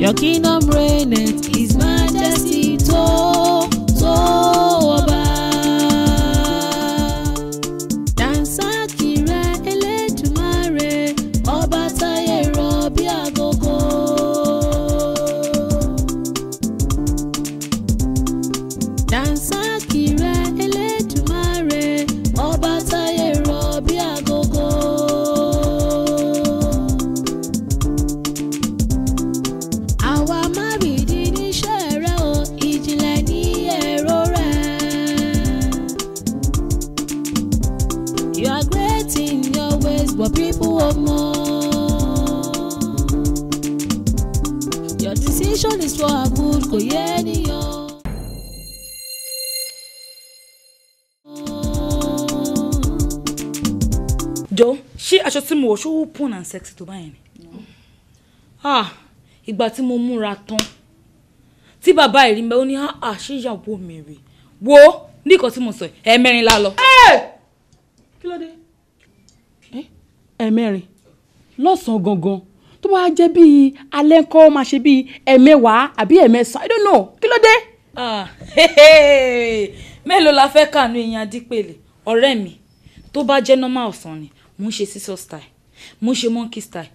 Your kingdom reigneth, His majesty to ọba. Dansaki rẹ Elédùmarè, ọba táyé rọ̀ bí agogo. Dansaki rẹ Elédùmarè, ọba táyé rọ̀ bí agogo. But people want more. Your decision is for our good, kò yé ènìyàn. Jọ̀ọ́, ṣé aṣọ tí mo wọ̀ ṣó pun and sexy tó báyẹn ni? Ìgbà tí mo múra tán. Tí bàbá ẹ̀ rí mi ó ní ṣé ìyàwó mi rè. Wo ní nǹkan tí mo sọ ẹ̀ẹ̀mẹrin la lọ. Kí ló dé? Ẹ̀ẹ̀mẹrin lọ́sàn-án gangan tó bá jẹ́ bíi alẹ́ ńkọ́ máa ṣe bíi ẹ̀ẹ̀mẹwàá àbí ẹ̀ẹ̀mẹsàn-án I don't know kí ló dé. Mélòó la fẹ́ kànú ìyẹn Adípèlé ọ̀rẹ́ mi tó bá jẹ́ normal ọ̀sán ni mò ń ṣe scissor style mò ń ṣe monkey style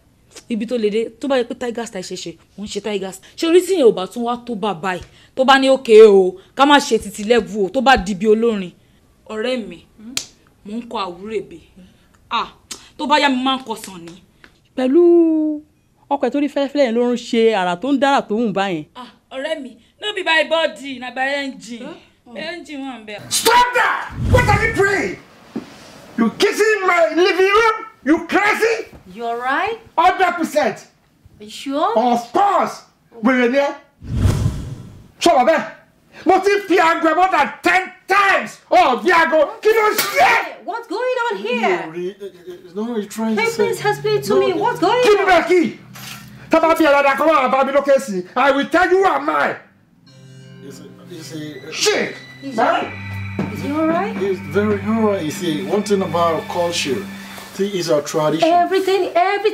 ibi tó lè dé tó bá yẹ pé tiger style ṣe mò ń ṣe tiger style ṣé orí tí yẹn ò bá tún wá tó bàbá ẹ̀ tó bá ní òkè o ká má ṣe títí lẹ́bù o tó bá di bí olórin ọ̀rẹ́ mi mò ń kọ àwúrèbe tó bá yá mi máa ń kọsàn ni. Pẹ̀lú ọkọ̀ ẹ̀ tó rí fẹ́lẹ́fẹ́lẹ́ yẹn ló ń ṣe àrà tó ń dára tó ń báyẹn. ọ̀rẹ́ mi no be by body na by engine. Engine wà ń bẹ. Stop that! What are you praying? You kissing my living room? You crazy? You're right. 100%. You sure? Of course. Wèrè ni ẹ́. Sọ̀rọ̀ bẹ́ẹ̀. Mo ti fi aago more than 10 times. Bí aago kí ló ṣe? What's going on here? No, you're trying to Hey, say... please explain to me what's going Give me on. the key. Taba bí ẹ̀rọ àdàkọ́ wà bá mi lókè sí. I will tell you who am I. Shit. Is he alright? It's very alright. You see, one thing about culture, is our tradition. Every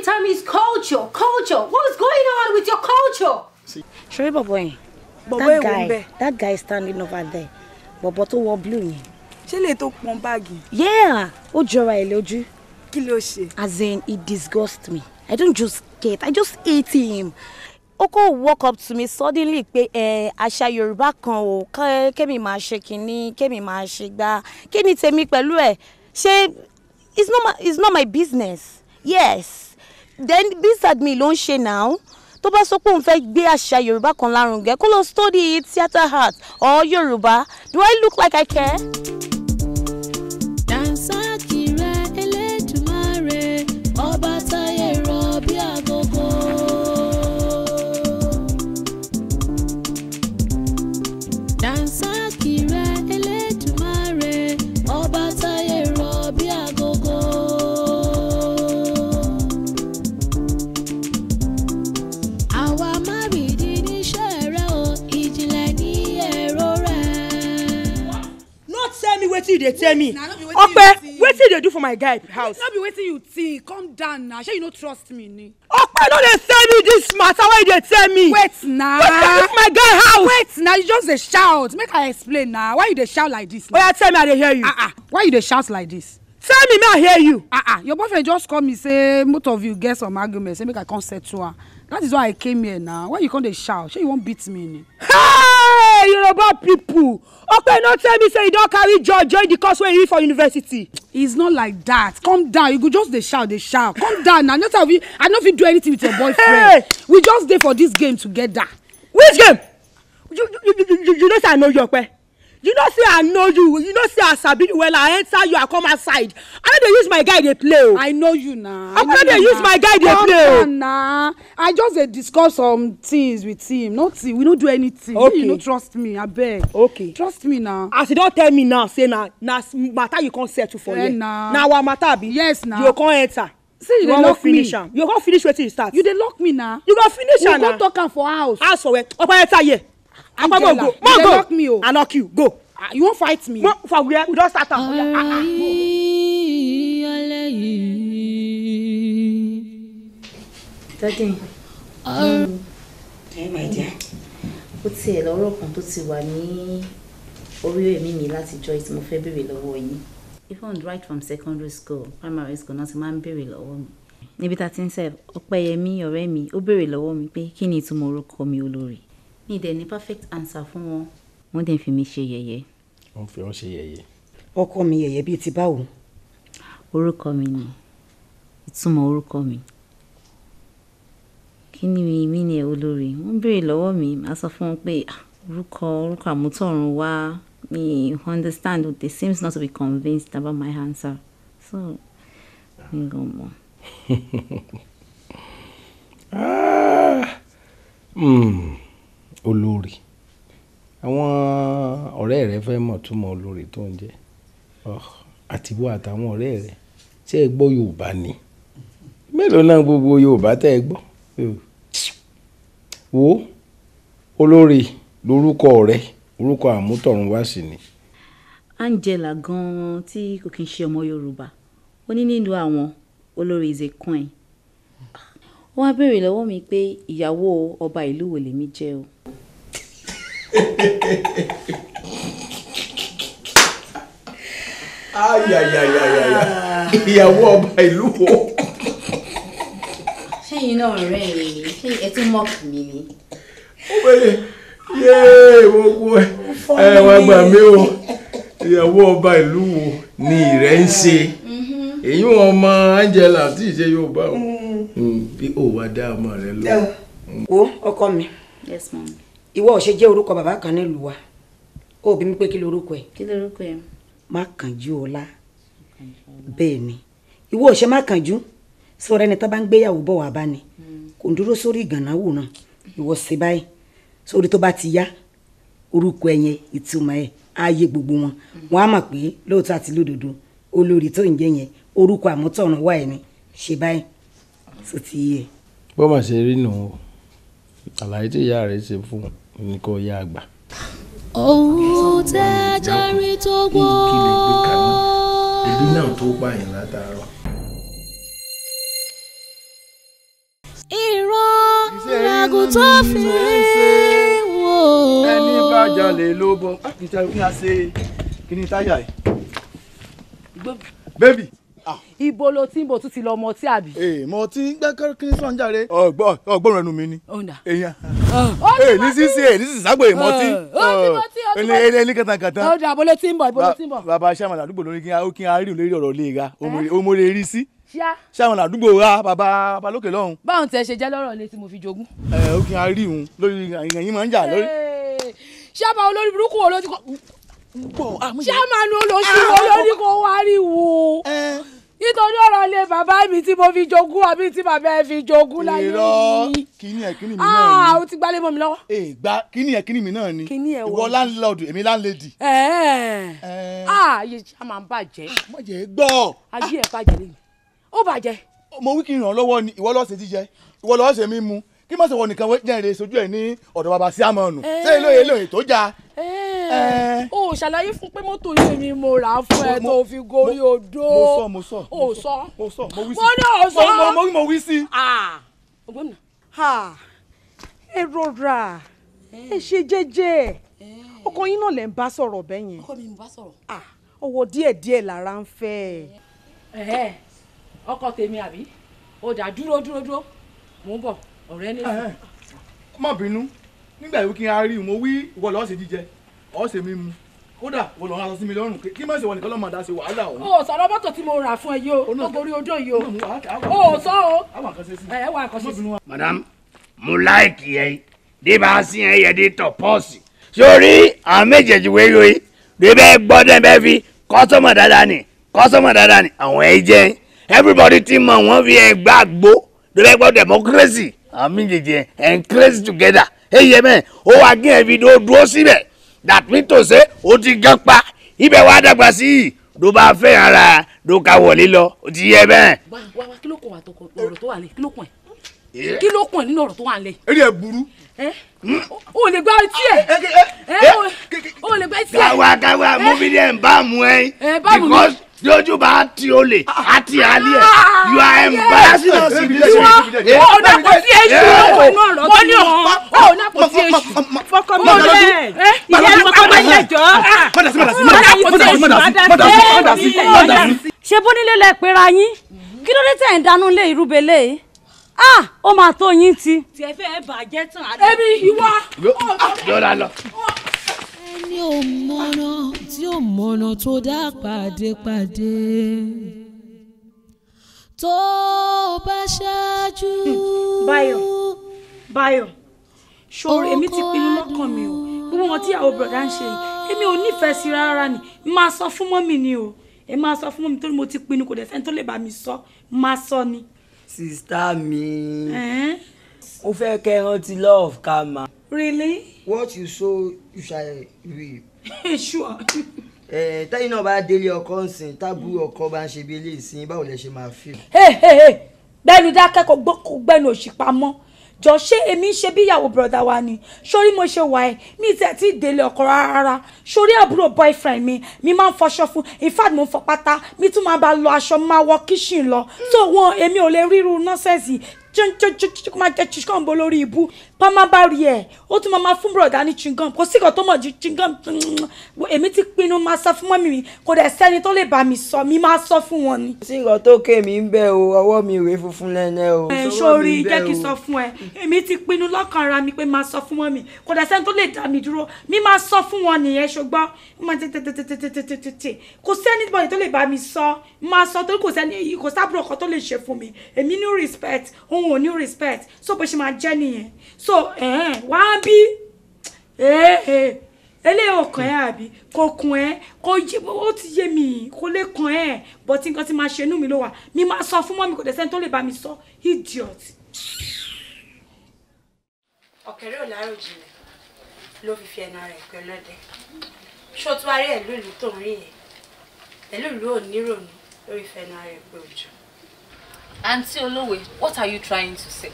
time is culture. What's going on with your culture? Sure, boy. That guy standing over there. Bobo tó wọ blue yẹn. Ṣé lè tó pọn báàgì? Yeah, ó jọra ẹ̀ lójú. Kí ló ṣe? As in, it disgusts me. I don't just get, I just hate him. Oko walk up to me suddenly pé àṣà Yorùbá kan o kémi máa ṣe kíní kémi máa ṣe gbá kíni tèmi pẹ̀lú ẹ̀ ṣé it's not my business. Yes. then beside me ló ń ṣe now. Tó bá sọ pé òun fẹ́ gbé àṣà Yorùbá kan lárugẹ kó lọ study theatre art or Yorùbá. Do I look like I care? Dansaki rẹ Elédùmarè ọba táyé rọ̀ bí agogo. Dansaki rẹ Elédùmarè ọba táyé rọ̀ bí agogo. Àwa má rìdí níṣẹ́ rẹ o, ìjìnlẹ̀ ní èrò rẹ. Not tell me wetin you dey tell me. Nah, no be wetin Ope, you think. wetin you dey do for my guy house? No be wetin you think. Calm down now. Shey you no trust me ni. Ope, no dey tell me this matter wey you dey tell me. Wait na. Wetin dey do for my guy house? Wait na, you just dey shout. Make I explain na. Why you dey shout like this? Oya tell me I dey hear you. Why you dey shout like this? Tell me I hear you. Your boyfriend just call me say both of you get some argument. Say make I come settle am. That is why I came here now. Why you come dey shout? Shey you wan beat me ni? Hey, Yoruba people. Ope, no tell me say you don carry join the course wey you read for university. It's not like that. Calm down. You go just dey shout, dey shout. Calm down now. I no fit do anything with your boyfriend. Hey. We just dey for this game together. Which game? You know say I know you, Ope. You know say I know you. You know say I sabi you well. I enter you, I come outside. I no dey use my guy dey play o. I know you now. I no dey use my guy dey play o. Nah. I just dey discuss some things with him. Nothing. We no do anything. Okay. You no trust me. Abeg. Okay. Trust me now. As you don tell me now say na matter you come settle for here. Nah. Na our matter be. Yes, nah. You come enter. See you dey wan lock finish me. am. You come finish wetin you start. You dey lock me now. You go finish am We na. go talk am for house. House for where? Ope, enter here. Ope, Angela, go. you dey lock me o. I lock you. Go. You wan fight me? Mo for where? We don start am. Ọ̀rọ̀ yìí ọlẹ́ yìí. Daddy. Ọ̀rọ̀. My dear. Ó tiẹ̀ lọ́rọ̀ kan tó ti wà ní orí èmi mi látijọ́ tí mo fẹ́ béèrè lọ́wọ́ yín. Even right from secondary school, primary school náà ti máa ń béèrè lọ́wọ́ mi. Níbi tá a ti ń sẹ́ Ọpẹ́yẹmí ọ̀rẹ́ mi ó béèrè lọ́wọ́ mi pé kí ni ìtumọ̀ orúkọ mi Olórí. Mi dẹ̀ ní perfect answer fún wọn. Wọ́n dẹ̀ fi mi ṣe yẹ̀yẹ́. Wọ́n fi wọ́n ṣe yẹ̀yẹ́. Ọkọ mi yẹ̀yẹ́ bíi ti báwo? Orúkọ mi ni ìtumọ̀ orúkọ mi. Kí ni mi ni Olórí? Wọ́n béèrè lọ́wọ́ mi, màá sọ fún wọn pé orúkọ àmútọ̀run wá. Me understand, they seems not to be convinced about my answer. So, mi gan mọ̀. Olórí. Àwọn ọ̀rẹ́ rẹ fẹ́ mọ̀ túmọ̀ olórí tó ń jẹ́. Àtiwọ́ àtàwọn ọ̀rẹ́ rẹ ṣé ẹ gbọ́ Yorùbá ni? Mélòó náà gbogbo Yorùbá tẹ́ ẹ gbọ́? Wo Olórí lórúkọ rẹ, orúkọ àmútọ̀run wá sí ni. Angela gan-an tí kò kí n ṣe ọmọ Yorùbá. Ó ní nínú àwọn Olórí is a queen. Wọ́n á béèrè lọ́wọ́ mi pé ìyàwó ọba ìlú wo lèmi jẹ́ o. Ìyàwó ọba ìlú wo? Ṣẹ́yìn náà ọ̀rẹ́ mi, ṣé ẹ tún mọ́ọ̀kì mi ni? Ó bẹ̀rẹ̀ gbogbo ẹ wá gbà mí o. Ìyàwó ọba ìlú wo ni ìrẹ́ ń ṣe? Èyí wọn ọmọ Angela tí ì ṣe Yorùbá o. Bí ó wá dá ọmọ rẹ lọ. Wo ọkọ mi. Yes ma'am. Ìwọ ò ṣe jẹ́ orúkọ bàbá kan nílùú wa. Ó bí mi pé kí lorúkọ ẹ̀? Kí lorúkọ ẹ̀? Mákànjúọlá. Bẹ́ẹ̀ ni. Ìwọ ò ṣe Mákànjú. Sọ̀rọ̀ ẹni tó bá ń gbéyàwó bọ̀ wá bá ni. Kò ń dúró sórí ìgànnáwó náà. Ìwọ ṣe báyìí. Sórí tó bá ti yá orúkọ ẹ̀yẹn ìtumọ̀ ẹ̀ ààyè gbogbo wọn. Wọ́n á mọ̀ pé lóòótọ́ àti lódodo Olórí tó ń jẹ́ yẹn orúkọ àmútọ̀run wá ẹ̀ ni. Ṣe báyìí. Sọ ti yẹ. Bó mà ṣe rí nù o. Àlàyé tí ìyá rẹ̀ ṣe fún ní kò yá àgbà. Ohun tẹ́ járí tó gbọ́. Ìbí náà tó pààyàn látàárọ̀. Ìran ìràgùn tó fi wò. Ẹni bá jalè ló bọ́. Kí ni a ṣe kí ni táyà yìí? Bébì. Ibo lo tí ń bò tún ti lọ mọ tí àbí. Mo ti ń gbẹ́ kí sọ̀ ń jàre. Ọgbọ́n ẹnu mi ni. Èèyàn. Ní sísè ní sísàgbè ìmọ̀tí. Ẹni kàtàkàtà. Ó dà bó ló ti ń bọ̀, bó ló ti ń bọ̀. Bàbá Sàmàlà àdúgbò lórí kí n rí lórí ọ̀rọ̀ ilé ga. Ó mo lè rí sí. ṣá. ṣé àwọn àdúgbò ra bàbá lókè lọ́hùn. báwọn tẹ ṣe jẹ́ lọ́rọ̀ ilé tí mo fi jogún. ó kí n á rí òun lórí ìyẹn máa ń jà lórí. ṣáàmà olórí burúkú wo ló ti kọ́. ṣáàmà nu olóṣù wo ló ní kó wá rí wo. nítorí ọ̀rọ̀ ilé bàbá mi tí mo fi jogún àbí tí bàbá ẹ fi jogún láyé mi. kíní mi náà ni. o ti gbálé mọ́ mi lọ́wọ́. gba kíní mi náà ni. kíní ẹ wọ. ìwọ landlord èmi landlady. ayé ṣáàmà ń bàjẹ́. má jẹ́ gbọ́. ayé ẹ̀ bàjẹ́ lẹ́yìn ó bàjẹ́. mo wí kí n ràn ọ́ lọ́wọ́ ni ìwọ lọ́ọ́ ṣe jíjẹ ìwọ lọ́ọ́ ṣe mímu kí má ṣe wọ nìkan jẹ́rìí sojú ẹ̀ ní ọ̀dọ̀ bàbá síámọ̀nù ṣé èlòyè tó já. o ṣàlàyé fún pé mọ́tò yìí ni mo rà fún ẹ tó fi gorí odó. mo sọ mo wí sí. mo wí sí. ẹ rọra ẹ ṣe jẹ́jẹ́ ọkọ yín náà lẹ ń bá sọ̀rọ̀ bẹ́ẹ̀ yẹn. ọkọ mi ń bá sọ̀rọ̀. ọwọ́ díẹ̀díẹ̀ lára ń fẹ́. ọkọ tèmi àbí ó dà dúró mò ń bọ̀ ọ̀rẹ́ ní. má bínú nígbà yìí kí n á rí mo wí ìwọ lọ́ọ́ ṣe jíjẹ ọ̀ ṣe mímu kódà ìwọ lọ́ọ́ aṣọ sí mi lọ́rùn kí má ṣe wọ nìkan lọ́ọ́ máa dá ṣe wàhálà o. o sọ̀rọ̀ mọ́tò tí mo rà fún ẹ yìí o ó gorí odó yìí o sọ o. ẹ wà nǹkan ṣe sí. madam mo láìkì ẹ débà sí ẹ yẹ dé tọ pọ́ọ̀sì sórí àwọn méjèèjì wéyọ yìí débẹ̀ gbọ́dọ̀ bẹ́ẹ̀ fi kọ́sọ́mọ̀ dáadáa ni àwọn ẹ jẹ́ everybody ti mọ̀ wọ́n fi ẹ gbàgbó débẹ̀ gbọ́ democracy àwọn méjèèjì ẹ̀ ń crazy together eyín mẹ́ ó wá gé ẹ fi dúró síbẹ̀ that mean to say ó ti gán pa ibẹ̀ wá dàgbà sí i ló bá fẹ́ ara ló ká wọlé lọ ó ti yẹ bẹ́ẹ̀. wá kí ló kàn wá ọ̀rọ̀ tó wà lẹ̀ kí ló kàn ẹ́ kí ló kàn ẹ́ nínú ọ̀rọ̀ tó wà lẹ̀. eré ẹ burú. o lè gbá etí ẹ o lè gbá etí ẹ. káwa mo fi dẹ̀ ń bá mu ẹ because lójú bá ti o lè àti àlẹ́ ẹ̀ you are embarrassing us in this way. o ò dàpọ̀ sí èṣù mo ní o ò dàpọ̀ sí èṣù. fọkọ mi lẹ ìyá fọkọ mi lẹ jọ. ṣé bónílé lẹ pera yín kí ló dé tẹ̀ ń dánú lé irúbelé ó máa tó yín ti. tiẹ̀ fẹ́ bàjẹ́ tán. ẹbí ìwọ. yọ̀ọ́dà lọ. ẹni ò mọ̀nà tí ò mọ̀nà tó dá pàdépàdé tó bá ṣáájú. Báyọ̀ ṣòro èmi ti pinnu lọ́kàn mi o gbogbo wọn tí ìyàwó bọ̀dá ń ṣe yìí èmi ò nífẹ̀ẹ́ sí rárá ni máa sọ fún mọ́mì ni o ẹ máa sọ fún mọ́mì torí mo ti pinnu kò dẹ̀ sẹ́ni tó lè bá mi sọ máa sọ ni. sista mi mo fẹ́ kẹ́ ẹ rántí law of karma. Really? What you sow you shall reap. Sure. Tẹ́yìn náà bá délé ọkọ ń sìn tábù ọkọ bá ń ṣe bí eléyìí sìn báwo lẹ ṣe máa feel. gbẹ́nu dákẹ́ kó gbẹ́nu òṣì pamọ́ jọ ṣé èmi ń ṣe bí ìyàwó bọ̀dá wa ni sórí mo ṣe wà ẹ́ mi tẹ̀ tí délé ọkọ rárá sórí àbúrò boyfriend mi máa ń fọṣọ fún in fact mo ń fọ pátá mi tún máa bá lọ aṣọ máa wọ kíṣìn lọ so wọn èmi ò lè ríru nọ́sẹ̀sì máa jẹ́ chingom bó lórí ibú pàmò bá rí ẹ̀ ó tún máa fún bọ̀dá ní chingom kò sí kan tó mọ̀ ju chingom èmi ti pinnu máa sọ fún mọ́mì mi kò dẹ̀ sẹ́ni tó lè bá mi sọ mi máa sọ fún wọn ni. sí nǹkan tó ké mi ń bẹ o ọwọ́ mi rèé funfun lẹ́nẹ́ o. sórí jẹ́ kí n sọ fún ẹ èmi ti pinnu lọ́kàn ara mi pé máa sọ fún mọ́mì kò dẹ̀ sẹ́ni tó lè dá mi dúró mi máa sọ fún wọn nìyẹn ṣùgbọ́n kò sẹ́ni bọ̀dẹ̀ tó lè bá mi sọ máa sọ torí kò sábúrò kan tó lè ṣe fún mi èmi ní respect òun ò ní respect so bó ṣe máa jẹ́ nìyẹn so wá bí eléyìí ò kàn ẹ́ àbí kò kàn ẹ́ ó ti yé mi kò lè kàn ẹ́ but nǹkan tí máa ṣe inú mi ló wà mi máa sọ fún mọ́mí kò dẹ̀ sẹ́ni tó lè bá mi sọ idiot. ọ̀kẹ́rẹ́ ò lárò jinlẹ̀ ló fi ẹnu rẹ̀ pẹ́ lọ́dẹ ṣó tó wá rí ẹ̀ lóòlù tó ń rí yẹn ẹ̀ lóòlù ò nírònú lórí fẹ́nu rẹ̀ pé òjò. Aunty Olówe, what are you trying to say?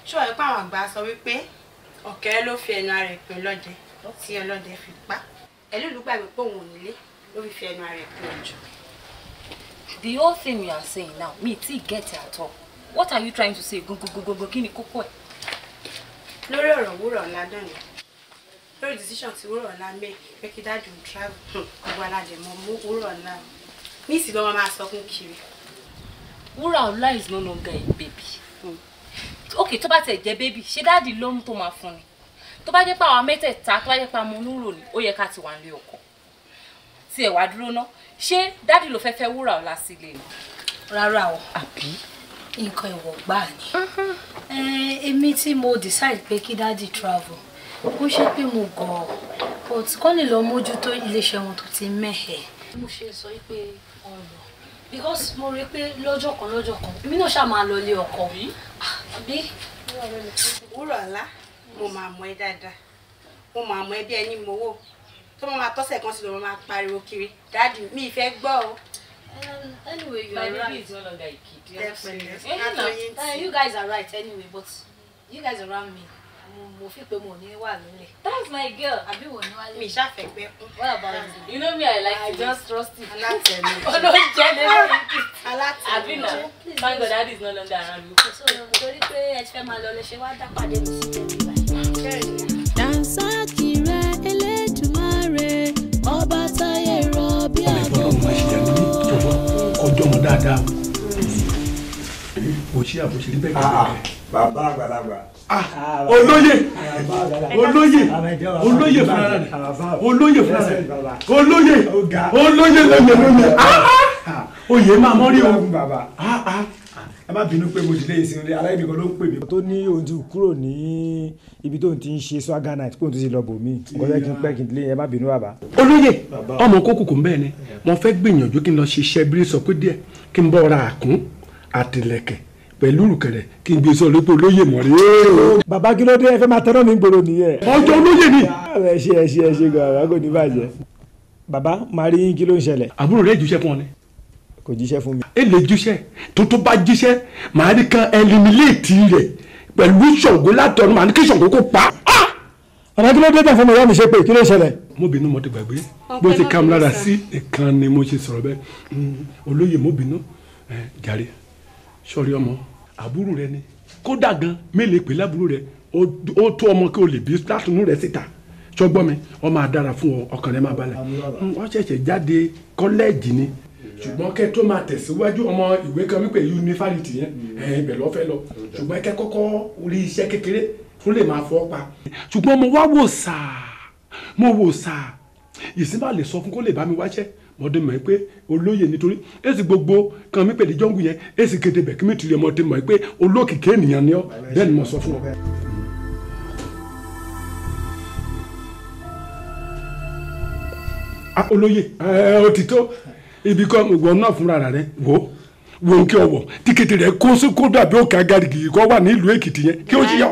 ṣó ẹ pa àwọn àgbà sọ wípé ọ̀kẹ́rẹ́ ló fi ẹnu rẹ̀ pẹ́ lọ́dẹ tí ọlọ́dẹ fi pa ẹ̀ lóòlù gbàgbé pé òun ò nílé ló fi ẹnu rẹ̀ pẹ́ òjò. The whole thing you are saying now, me too get it at all. What are you trying to say? Go, kí ni kókó ẹ̀? Lórí ọ̀rọ̀ wúrọ̀ ọ̀la dán ni lórí decision tí wúrọ̀ ọ̀la make pé kí dájú ń travel gbogbo alájẹmọ́ mú wúrọ̀ ọ̀la ní ìsìn lọ́wọ́ máa sọ fún kiri. Wúrà ọ̀la is no longer a baby. Okay, tó bá tẹ̀ jẹ́ baby ṣé dáàdì ló ń tó máa fún ni tó bá jẹ́ pé àwọn mẹ́tẹ̀ẹ̀ta tó bá jẹ́ pé àwọn onúrò ni ó yẹ ká ti wà nílé ọkọ tí ẹ̀ wá dúró ná ṣé dáàdì ló fẹ́ fẹ́ wúrà ọ̀la sílé ni. rárá o nǹkan ìwọ̀ gbà ni èmi tí mo decide pé kí dáàdì travel ó ṣe pé mo gọ̀ but kọ́ lè lọ mójútó iléeṣẹ́ wọn tó ti mẹ́hẹ̀ mo ṣe sọ pé wọ́n lọ because mo rí pé lọ́jọ́ kan èmi náà ṣáà máa lọ ilé ọkọ àbí. Wúrọ̀lá mo máa mọ ẹ dáadáa mo máa mọ ẹ bí ẹni mowó tó máa tọ́sẹ̀ kan sí ló máa pariwo kiri dáàdì mi ìfẹ́ gbọ́ o. Anyway, you are right. Is no longer a kid. You guys are right anyway, but you guys around me. That's my girl. What about you? You know me, I like to just trust you. Oh no, thank God Daddy is no longer around. So, Dansakire Elédùmarè ọba táyé rọ̀ bí àgọ́. Ọjọ́ mọ dáadáa o ṣe àbòṣe bẹ́ẹ̀ kẹ́kẹ́. Bàbá àgbàlagbà. Olóyè olóyè olóyè fúnra rẹ̀ olóyè fúnra rẹ̀ olóyè lóye oyè máa mọ́rí o. Bàbá ẹ má bínú pé mo ti lé ìsinmi aláìníkan ló ń pè mí. tó ní òun ti kúrò ní ibi tó ń ti ń ṣe swagger night kó n tó ti lọ bò mí ọ̀rẹ́ kí n pẹ́ kí n lé ẹ má bínú bàbá. Olóyè ọmọ kókò kò ń bẹ́ẹ̀ ni mo fẹ́ gbìyànjú kí n lọ ṣiṣẹ́ bí sọ pé díẹ̀ kí n bọ́ ra àkún àtìlẹ̀kẹ̀ pẹ̀lú ìrùkẹ̀rẹ̀ kí n gbé sọ lópin olóyè mọ̀ rí. Bàbá kí ló dé ẹ fẹ́ máa tẹ́lọ̀ mi gbòòrò nìyẹn. ọjọ́ olóyè ni. ẹ ṣe gan-an kò ní bàjẹ́. Bàbá máa rí yín kí ló ń ṣẹlẹ̀. àbúrò rẹ̀ jíṣẹ́ fún ọ ni. Kò jíṣẹ́ fún mi. ẹ lè jíṣẹ́ tó bá jíṣẹ́ màá rí kan ẹliminéètì rẹ̀ pẹ̀lú Ṣàngó látọ̀run màá ní kí Ṣàngó kó pa. Ọ̀nà kí ló dé tẹ̀ fún mi wọ́n mi ṣe pé kí ló ṣẹlẹ̀. mo bínú mo ti gbàgbé bó ti kà mí lára sí nìkan ni mo ṣe sọ̀rọ̀ bẹ́ẹ̀ olóyè mo bínú jàre sọ̀rí ọmọ àbúrò rẹ ni kódà gan mélèé pé lábúrò rẹ ó tó ọmọ kí o lè bí látùnú rẹ síta ṣọgbọ́n mi wọ́n máa dára fún ọ ọkàn rẹ máa balẹ̀ wọ́n ṣẹ̀ṣẹ̀ jáde kọ́lẹ́ẹ̀jì ni ṣùgbọ́n kẹ́ tó máa tẹ̀síwájú ọmọ ìwé kan wípé yunifásitì yẹn ibẹ̀ lọ́fẹ́ lọ ṣùgbọ́n kẹ́ kọ́kọ́ rí iṣẹ́ kékeré fún lè máa fọ́ pa ṣùgbọ́n mo wá wò sáà ìsínbà lè sọ fún kó lè bá mi wáṣẹ́ mọ̀dé mọ̀ pé olóyè nítorí èsì gbogbo kan mi pèlè jọ́ngù yẹn èsì kéde bẹ̀ kí mi tìrì ọmọdé mọ̀ pé olókìkí ènìyàn ni ọ́ bẹ́ẹ̀ ni mo sọ fún ọ. Olóyè òtítọ́ ibi kan ìwọ náà fúnra rẹ wo nkí ọwọ tíkẹ́tì rẹ kó dàbí òkè agarigi kó wà nílùú Èkìtì yẹn kí ó ṣe yọ.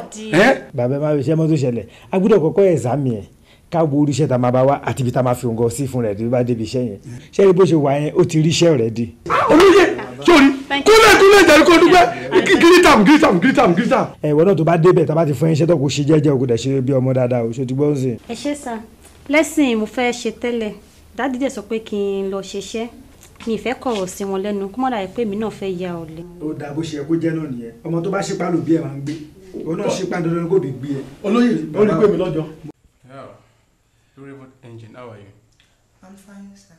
Bàbá ẹ má fi ṣe mọ́tò ṣẹlẹ̀ a gbọ́dọ̀ kọ́kọ́ ẹ̀sámì ẹ̀ ká wo oríṣẹ́ tá a máa bá wá àti ibi tá a máa fi òǹgọ̀ sí fún rẹ̀ tó bá débi iṣẹ́ yẹn ṣé ibi bó ṣe wà yẹn ó ti ríṣẹ́ rẹ̀ di. Olóyè sórí kúlẹ̀ jẹ́rìí kó dúpẹ́ gírísàm. Ìwọ náà tó bá débẹ̀ tá a bá ti fún iṣẹ́ tó kò ṣe jẹ́jẹ́ òkú dẹ̀ ṣe bí ọmọ dáadáa o ṣe ti gbọ́ ń sìn. Ẹ ṣé sà lẹ́sìn mo fẹ́ ṣe tẹ́lẹ̀ dáàdì dẹ̀ sọ pé kí n lọ ṣiṣẹ́ mi ìfẹ́ kọ̀rọ̀ sí wọn lẹ́nu kó mọ̀ dà pé mi náà fẹ́ ya ọ̀lẹ. Ó dáa bó ṣe yẹ kó jẹ́ náà nìyẹn ọmọ tó bá ṣípá lò bí ẹ máa ń gbé òun náà ṣípá dandan kó bí gbé ẹ. Olóyè ó rí pé mi lọ́jọ́. Engine, how are you? I'm fine, sir.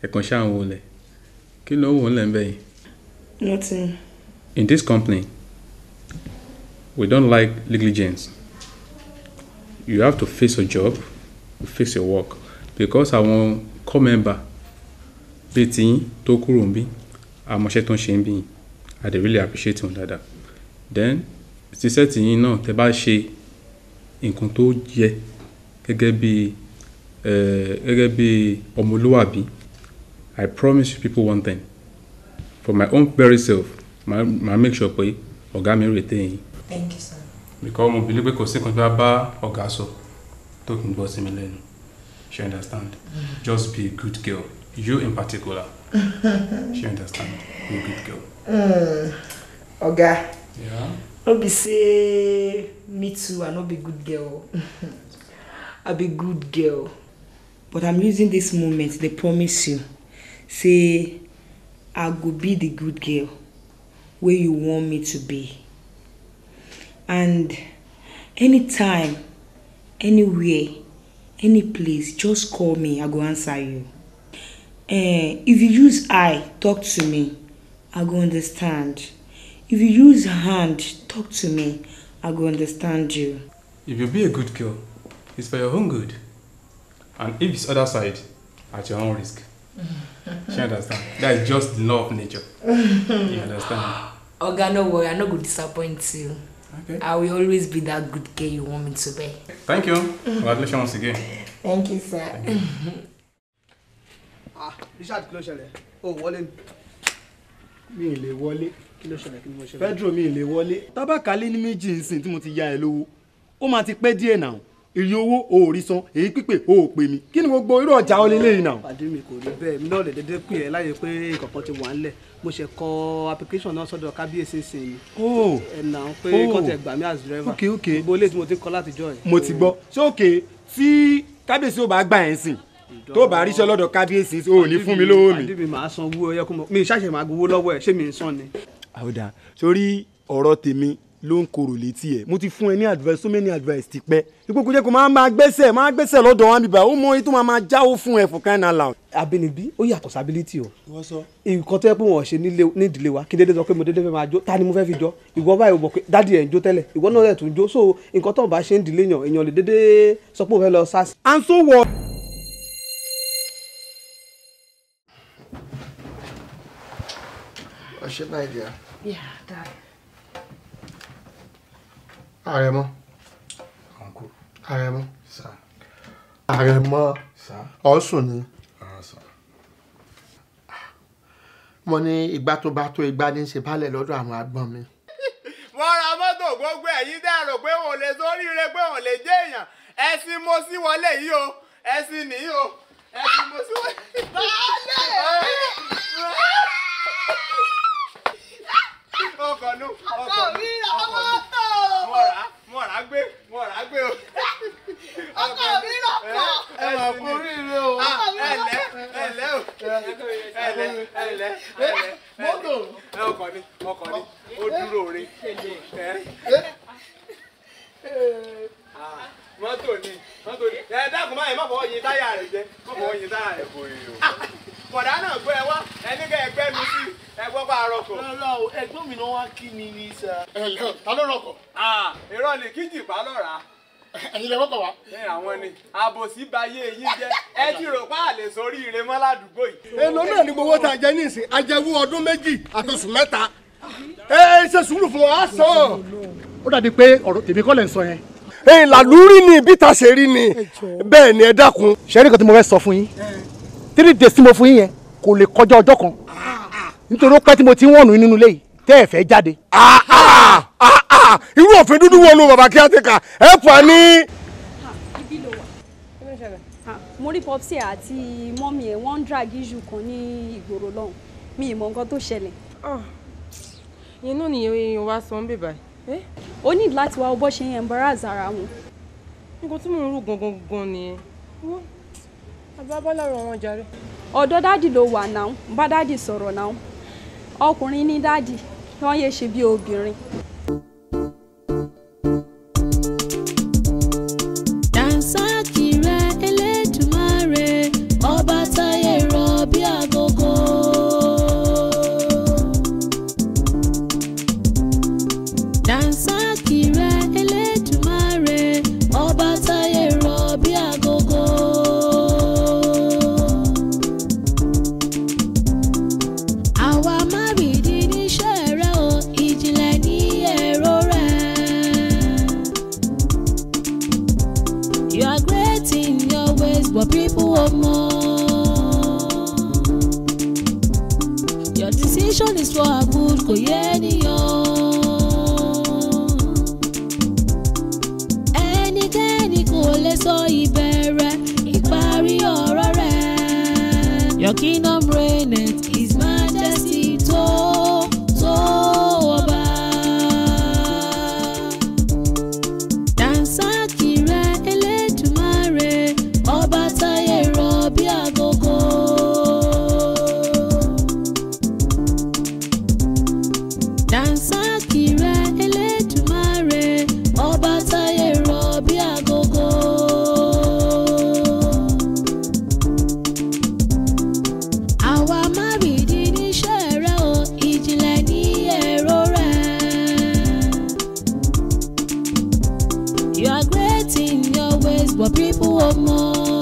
Ẹ kàn ṣáà ń wọlé. Kí ló ń wọlé ń bẹ̀ yìí? Nothing. In this company, we don't like negligence. You have to face your job, you face your work. Because àwọn core member bíi tiyín tó kúrò ń bí, àmọ́ṣẹ́ tó ń ṣe ń bí yín, I dey really appreciate wọn dáadáa. Then, ṣiṣẹ́ tiyín náà tẹ́ bá ṣe nǹkan tó yẹ gẹ́gẹ́ bí ọmọlúwàbí, I promise you people one thing. For my own very self, ma make sure pé ọ̀gá mi retain yín. Thank you, sir. Because mo believe pé kò sí nǹkan tí wọ́n bá ọ̀gá sọ tó kì í gbọ́ sí mi lẹ́nu. She understand? Just be a good girl. You in particular. She understand? Be a good girl. Ọ̀gá. Yeah? No be say me too, I no be good girl. I be good girl. But I'm using this moment to promise you. Say, I go be the good girl where you want me to be. And anytime, anywhere, any place, just call me, I go answer you. If you use I, talk to me, I go understand. If you use hand, talk to me, I go understand you. If you be a good girl, it's for your own good. And if it's other side, at your own risk. You understand? That is just the law of nature. You understand? Oga, no worry, I no go disappoint you. Okay. I will always be that good girl you want me to be. Thank you. Congratulations once again. Thank you, sir. Richard, kí ló ṣẹlẹ̀? Oh, wọlé ni. Mi ì lè wọlé. Kí ló ṣẹlẹ̀? Kí ló ṣẹlẹ̀? Pedro, mi ì lè wọlé. Tábàkálé ní méjì nsìn tí mo ti ya ẹ lówó. Ó máa ti pẹ́ díẹ̀ náà. Èrè owó o ò rí san, èyí pípé o ò pè mí. Kí ni gbogbo irú ọjà o lélẹ́yìn náà? Pàdé mi kò rí bẹ́ẹ̀, mi náà lè dédé pè ẹ́ láyé pé nǹkan ti wà ńlẹ̀. Mo ṣe kọ application náà sọ́dọ̀ kábíyèsí sí ni. Ẹ̀nà pé kọ́ńtẹ̀ gbà mí as driver. Ok. Gbogbo ilé tí mo ti kọ́ látijọ́ ẹ̀. Mo ti gbọ́. Ṣé òkè tí kábíyèsí ò bá gbà ẹ̀ sìn? Tó bá ríṣẹ́ lọ́dọ̀ kábíyèsí o ò ní fún mi lówó mi. Àdébí màá san owó ẹyẹ kó mọ. Mi ṣàṣẹ máa gbowó lọ́wọ́ ẹ̀, ṣé mi ń san ni? Àwòdà sórí ọ̀rọ̀ tèmi ló ń korò létí ẹ̀. Mo ti fún ẹ ní advice, so many advice ti pẹ́. Ipò kò jẹ́ kó máa gbẹ́sẹ̀ lọ́dọ̀ wọn bíbá. Ó mọ èyí tó máa jáwó fún ẹ for crying out loud. Àbínibí ó yàtọ̀ sí ability o. Wọ́n sọ. Nǹkan tó yẹ pé wọ́n ṣe nídìílé wa kí dédé sọ pé mo dédé fẹ́ máa jó ta ni mo fẹ́ fi jọ. Ìwọ báyìí mọ̀ pé dádì ẹ̀ ń jó tẹ́lẹ̀ ìwọ náà lẹ̀ tún jó so nǹkan tó ń bá ṣe ń dìlé yàn èèyàn lè dédé sọ pé òun fẹ́ lọ sá sí. And so what? Ọṣẹ báyìí díẹ̀. Yeah, Dad. Àrẹ̀mọ. Àrẹ̀mọ. Àrẹ̀mọ. Ọ̀sùn ni. Mo ní ìgbà tó bá tó ìgbà ní ṣe bálẹ̀ lọ́dọ̀ àwọn àgbọn mi. Wọ́n ra mọ́tò gbogbo ẹ̀yìn dẹ́ rò pé òun lè sóríire pé òun lè jẹ́ èèyàn. Ẹ̀sìn mo sí wọlé yìí o. Ẹ̀sìn nìyí o. Ẹ̀sìn mo sí wọlé. Ọkọ̀ nu. Ọkọ̀ mi ra mọ́tò. Mo rà gbé o. Ọkọ̀ mi rà pọ̀. Ẹ wà fún oríire o. Ẹ̀lẹ́ o. Ẹ̀lẹ́. Mọ́tò. Ọkọ̀ ni. Ó dúró rí. Mọ́tò ni. Ẹ dákun máa yẹ má fọwọ́ yin táyà rẹ̀ jẹ́. Má fọwọ́ yin táyà rẹ̀ bòrè o. Bọ̀dá náà gbé ẹ wá. Ẹni kẹ́ ẹ gbẹ́ mi sí. Ẹ gbọ́ bá a rọkọ̀. Rárá o, ẹ̀gbọ́n mi náà wá kí mi ní sà. Ẹ̀lẹ́ ta ló rọkọ̀? Irọ́ ni kíjì bá lọ́ra. Ẹ̀yin lẹ wọ́kọ̀ wá. Àwọn ni àbòsí bayé yín jẹ́. Ẹ ti rò pa àlè sórí ire mọ́ ládùúgbò yìí. Èlò náà ni gbowó tá a jẹ ní ìsìn, ajẹwú ọdún 2 àtọ̀sùn 3. Ẹ ṣe sùúrù fún wa sàn. Ó dàbí pé ọ̀rọ̀ tèmi kọ́ lẹ̀ ń sọ yẹn. Làlúrí ni bí ta ṣe rí ni bẹ́ẹ̀ ni ẹ dákun. Ṣé nǹkan tí mo fẹ́ sọ fún yín? 3 days tí mo fún yín yẹn kò lè kọjá ọjọ́ kan. Nítorí ó pẹ́ tí mo ti ń wọ̀nù nínú ilé yìí tẹ́ ẹ fẹ́ jáde. Irú òfin dúdú wo ló bàbá kí á ti kà ẹ fà ní. Mo rí popsi àti mọ́mí ẹ̀ wọ́n ń drag issue kan ní ìgboro lọ́hùn mi ì mọ nǹkan tó ṣẹlẹ̀. Yẹn náà nìyẹn èèyàn wá sọ ń bè báyìí. Ó ní láti wá bó ṣe ń embarrass ara wọn. Nǹkan tí mò ń rò gangan nìyẹn. Àbábá lára wọn jàre. Ọ̀dọ̀ dádì ló wà náà bá dádì sọ̀rọ̀ náà ọkùnrin ní dádì wọ́n yé ṣe bí obìnrin. Dànsákì rẹ Elédùmarè ọba táyé rọ̀ bí agogo. Dànsákì rẹ Elédùmarè ọba táyé rọ̀ bí agogo. Àwa má rìdí níṣẹ́ rẹ o, ìjìnlẹ̀ ní èrò rẹ. You are great in your ways, but people want more. Your decision is for our good, kò yé ènìyàn. Ẹnikẹ́ni kò lè sọ ìbẹ̀rẹ̀ ìparí ọ̀rọ̀ rẹ̀. Your kingdom reigneth, His majesty tó ọba. Dànsákì rẹ Elédùmarè ọba táyé rọ̀ bí agogo. Dànsákì rẹ Elédùmarè ọba táyé rọ̀ bí agogo. Àwa má rìdí níṣẹ́ rẹ o, ìjìnlẹ̀ ní èrò rẹ. You are great in your ways, but people want more.